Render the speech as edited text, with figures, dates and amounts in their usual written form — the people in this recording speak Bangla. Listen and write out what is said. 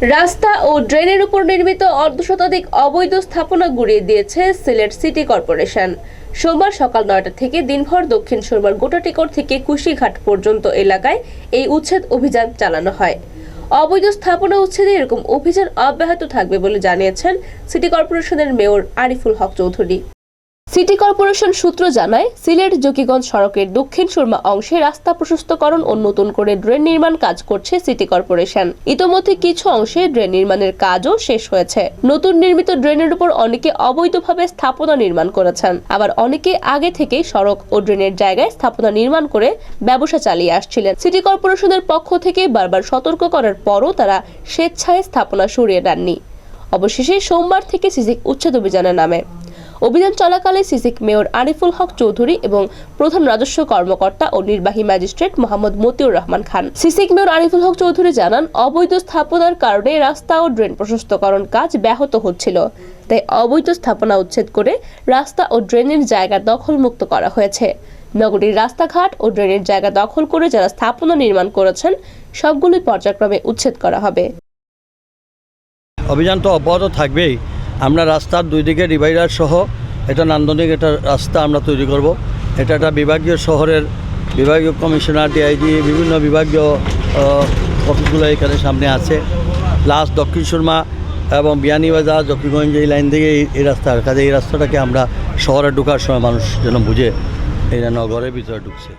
রাস্তা ও ড্রেনের উপর নির্মিত অর্ধশতাধিক অবৈধ স্থাপনা গুড়িয়ে দিয়েছে সিলেট সিটি কর্পোরেশন। সোমবার সকাল ৯টা থেকে দিনভর দক্ষিণ সুরমার গোটাটিকর থেকে কুশিঘাট পর্যন্ত এলাকায় এই উচ্ছেদ অভিযান চালানো হয়। অবৈধ স্থাপনা উচ্ছেদে এরকম অভিযান অব্যাহত থাকবে বলে জানিয়েছেন সিটি কর্পোরেশনের mayor Ariful Haque Chowdhury. City corporation সূত্র জানায়, সিলেট জকিগঞ্জ সড়কের দক্ষিণ সুরমা অংশে রাস্তা প্রশস্তকরণ ও নতুন করে ড্রেন নির্মাণ কাজ করছে সিটি কর্পোরেশন। ইতোমধ্যে কিছু অংশে ড্রেন নির্মাণের কাজও শেষ হয়েছে। নতুন নির্মিত ড্রেনের উপর অনেকে অবৈধভাবে স্থাপনা নির্মাণ করেছেন, আবার অনেকে আগে থেকেই সড়ক ও ড্রেনের জায়গায় স্থাপনা নির্মাণ করে ব্যবসা চালিয়ে আসছিলেন। সিটি কর্পোরেশনের পক্ষ থেকে বারবার সতর্ক করার পরও তারা স্বেচ্ছায় স্থাপনা সরিয়ে নেননি। অবশেষে সোমবার থেকে সিসিক উচ্ছেদ অভিযানে নামে। অভিযান চলাকালে সিসিক মেয়র আরিফুল হক চৌধুরী এবং প্রধান রাজস্ব কর্মকর্তা ও নির্বাহী ম্যাজিস্ট্রেট মোহাম্মদ মতিউর রহমান খান। সিসিক মেয়র আরিফুল হক চৌধুরী জানান, অবৈধ স্থাপনার কারণে রাস্তা ও ড্রেন প্রশস্তকরণ কাজ ব্যাহত হচ্ছিল, তাই অবৈধ স্থাপনা উচ্ছেদ করে রাস্তা ও ড্রেনের জায়গা দখলমুক্ত করা হয়েছে। নগরীর রাস্তাঘাট ও ড্রেনের জায়গা দখল করে যারা স্থাপনা নির্মাণ করেছেন সবগুলোই পর্যায়ক্রমে উচ্ছেদ করা হবে। অভিযান তো অব্যাহত থাকবেই। আমরা রাস্তার দুই দিকে ডিভাইডার সহ এটা নান্দনিক একটা রাস্তা আমরা তৈরি করব। এটা একটা বিভাগীয় শহরের বিভাগীয় কমিশনার, ডিআইজি, বিভিন্ন বিভাগীয় অফিসগুলো এখানে সামনে আছে। প্লাস দক্ষিণ সুরমা এবং বিয়ানীবাজার, জকিগঞ্জ এই লাইন থেকে এই রাস্তার কাজে এই রাস্তাটাকে আমরা শহরে ঢোকার সময় মানুষ যেন বুঝে এটা নগরের ভিতরে ঢুকছে।